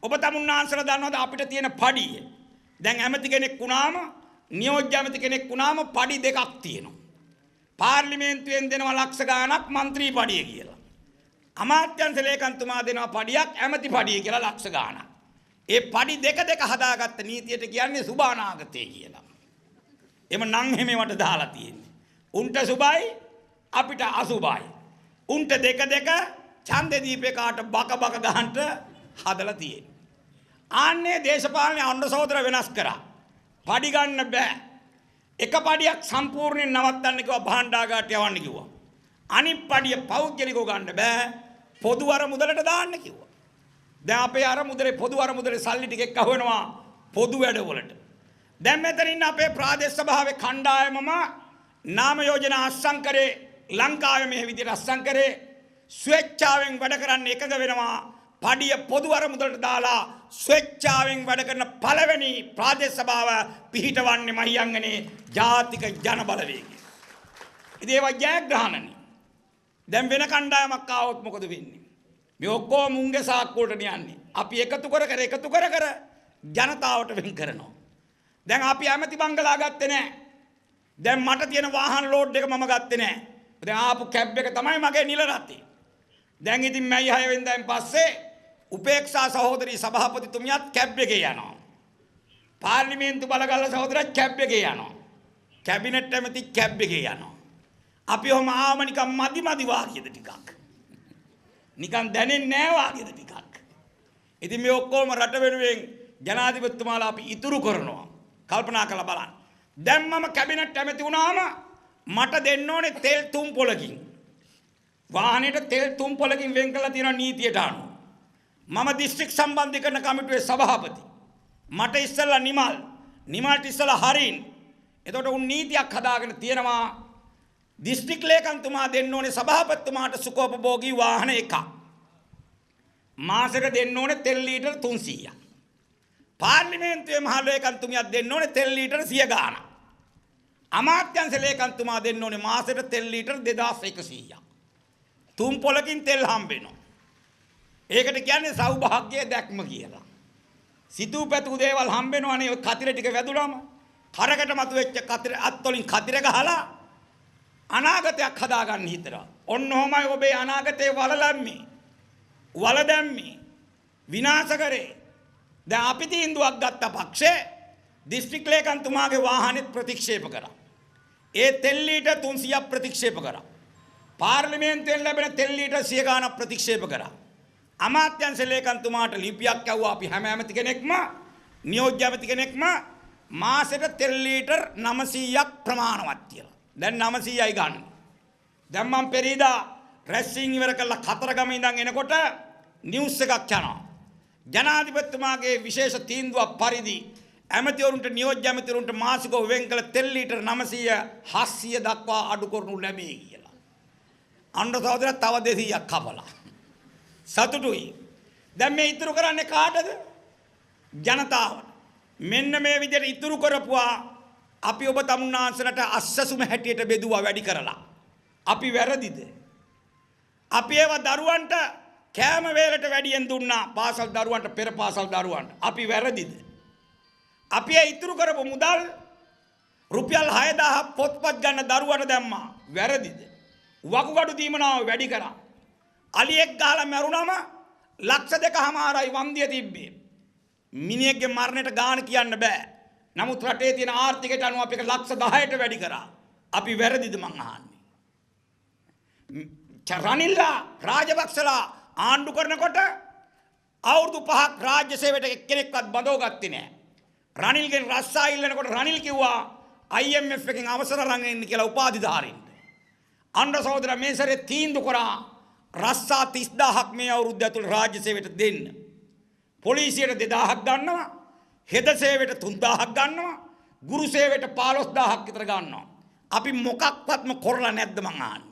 ඔබ තමුන්නාන්සලා දන්නවද අපිට තියෙන පඩිය? දැන් ඇමති කෙනෙක් වුණාම නියෝජ්‍ය ඇමති කෙනෙක් වුණාම පඩි දෙකක් තියෙනවා. පාර්ලිමේන්තුවෙන් දෙනවා ලක්ෂ ගාණක් മന്ത്രി පඩිය කියලා. අමාත්‍යංශ ලේකම්තුමා දෙනවා පඩියක් ඇමති පඩිය කියලා ලක්ෂ ගාණක්. ඒ පඩි දෙක හදාගත්ත නීතියට කියන්නේ සුභානාගතේ කියලා. එම නම් හැමෙවට දාලා තියෙන්නේ. උන්ට සුභයි අපිට අසුභයි. උන්ට දෙක ඡන්දේ දීපේකාට බක ගහන්න හදලා තියෙන්නේ. ආන්නේ දේශපාලනේ අnder සහෝදර වෙනස් කරා. පඩි ගන්න බෑ. එක පඩියක් සම්පූර්ණයෙන් නවත්තන්න කිව්වා භාණ්ඩාගාරට යවන්න කිව්වා. අනිත් පඩිය පෞද්ගලිකව ගන්න බෑ. පොදු අරමුදලට දාන්න කිව්වා. දැන් අපේ අරමුදලේ පොදු අරමුදලේ සල්ලි ටිකක් අහුවෙනවා පොදු වැඩවලට. දැන් මෙතන ඉන්න අපේ ප්‍රාදේශ සභාවේ කණ්ඩායමම නාම යෝජනා අස්සම් කරේ ලංකාවේ මේ විදිහට අස්සම් කරේ ස්වේච්ඡාවෙන් වැඩ කරන්න එකඟ වෙනවා. පඩිය පොදු අරමුදලට දාලා ස්වේච්ඡාවෙන් වැඩ කරන පළවෙනි ප්‍රාදේශ සභාව පිහිටවන්නේ මහියංගනේ ජාතික ජන බලවේගය. ඉතින් ඒවා ජයග්‍රහණනේ. දැන් වෙන කණ්ඩායමක් ආවොත් මොකද වෙන්නේ? මේ ඔක්කොම මුංගේ සාක්කුවටනේ යන්නේ. අපි එකතු කර ජනතාවට වෙන් කරනවා. දැන් අපි ඇමති බංගලා ගත්තේ නැහැ. දැන් මට තියෙන වාහන ලෝඩ් එක මම ගත්තේ නැහැ. දැන් ආපු කැබ් එක තමයි මගේ නිල රටේ. දැන් ඉතින් මයි 6 වෙනිදාන් පස්සේ උපේක්ෂා සහෝදරී සභාපතිතුමියත් කැබ් එකේ යනවා. පාර්ලිමේන්තු බලගල්ල සහෝදරත් කැබ් එකේ යනවා. කැබිනට් ඇමති කැබ් එකේ යනවා. අපි ඔහම ආවම නිකන් මදි වාගියද ටිකක්. නිකන් දැනෙන්නේ නැහැ වාගියද ටිකක්. ඉතින් මේ ඔක්කොම රට වෙනුවෙන් ජනාධිපතිතුමාලා අපි ඉතුරු කරනවා. කල්පනා කරලා බලන්න. දැන් මම කැබිනට් ඇමති වුණාම මට දෙන්න ඕනේ තෙල් 3 පොලකින්. වාහනේට තෙල් 3 පොලකින් වෙන් කරලා තියෙන නීතියට අනුව. මම දිස්ත්‍රික් සම්බන්ධීකරණ කමිටුවේ සභාපති. මට ඉස්සෙල්ලා නිමල්ට ඉස්සෙල්ලා හරින්. එතකොට උන් නීතියක් හදාගෙන තියෙනවා. දිස්ත්‍රික් ලේකම්තුමා දෙන්න ඕනේ සභාපතිතුමාට සුඛෝපභෝගී වාහන එකක්. මාසෙට දෙන්න ඕනේ තෙල් ලීටර් 300ක්. පාර්ලිමේන්තුවේ මහ ලේකම්තුමියක් දෙන්න ඕනේ තෙල් ලීටර් 100 ගාණක්. අමාත්‍යංශ ලේකම්තුමා දෙන්න ඕනේ මාසෙට තෙල් ලීටර් 2100ක්. 3 පොලකින් තෙල් හම්බෙනවා. ඒකට කියන්නේ සෞභාග්‍ය දැක්ම කියලා. සිතූ පැතූ දේවල් හම්බෙනවනේ ඔය කතිර ටික වැදුනම කරකට මතුවෙච්ච කතිර අත්වලින් කතිර ගහලා අනාගතයක් හදාගන්න හිතනවා. ඔන්න ඔහමයි ඔබේ අනාගතේ වල දැම්මේ විනාශ කරේ. දැන් අපි තීන්දුවක් ගත්ත පක්ෂේ දිස්ත්‍රික් ලේකම්තුමාගේ වාහනේත් ප්‍රතික්ෂේප කරා. ඒ තෙල් ලීටර් 300ක් ප්‍රතික්ෂේප කරා. පාර්ලිමේන්තුවෙන් ලැබෙන තෙල් ලීටර් 100 ගාණක් ප්‍රතික්ෂේප කරා. අමාත්‍යංශ ලේකම්තුමාට ලිපියක් ඇව්වා අපි හැම ඇමති කෙනෙක්ම නියෝජ්‍ය ඇමති කෙනෙක්ම මාසෙට තෙල් ලීටර් 900ක් ප්‍රමාණවත් කියලා. දැන් 900යි ගන්න. දැන් මම පෙරේදා රැස්සිං ඉවර කළා කතරගම ඉඳන් එනකොට නිවුස් එකක් යනවා. ජනාධිපතිතුමාගේ විශේෂ තීන්දුවක් පරිදි ඇමතිවරුන්ට නියෝජ්‍ය ඇමතිවරුන්ට මාසිකව වෙන් කළ තෙල් ලීටර් 900 700 දක්වා අඩු කරනු ලැබේ කියලා. අnder සහෝදර තව 200ක් කපලා. සතුටුයි. දැන් මේ ඉතුරු කරන්නේ කාටද? ජනතාවට. මෙන්න මේ විදිහට ඉතුරු කරපුවා අපි ඔබ තමුන්නාන්සලට අස්සසුම හැටියට බෙදුවා වැඩි කරලා. අපි වැරදිද? අපි ඒව දරුවන්ට කෑම වේලට වැඩියෙන් දුන්නා පාසල් දරුවන්ට පෙර පාසල් දරුවන්ට. අපි වැරදිද? අපි ඒ ඉතුරු කරපු මුදල් රුපියල් 6000 පොත්පත් ගන්න දරුවන්ට දැම්මා. වැරදිද? වකුගඩු දීමනාව වැඩි කරා. අලියෙක් ගහලා මැරුණම ලක්ෂ 2කමාරයි වන්දිය තිබ්බේ. මිනිහෙක්ගේ මරණයට ගාණ කියන්න බෑ. නමුත් රටේ තියෙන ආර්ථිකයට අනුව අපි ලක්ෂ 10ට වැඩි කරා. අපි වැරදිද මං අහන්නේ? රනිල්ලා රාජපක්ෂලා ආණ්ඩු කරනකොට අවුරුදු 5ක් රාජ්‍ය සේවයට එක්කෙනෙක්වත් බඳව ගත්තේ නෑ. රනිල්ගෙන් රස්සා ඉල්ලනකොට රනිල් කිව්වා IMF එකෙන් අවසර අරන් එන්න කියලා උපාධිධාරීන්ට. අnder සහෝදර මේ සැරේ තීන්දුව කරා රස්සා 30000ක් මේ අවුරුද්ද ඇතුළේ රාජ්‍ය සේවයට දෙන්න. පොලිසියට 2000ක් ගන්නවා. හෙද සේවයට 3000ක් ගන්නවා. ගුරු සේවයට 15000ක් විතර ගන්නවා. අපි මොකක්වත්ම කරලා නැද්ද මං අහන්නේ?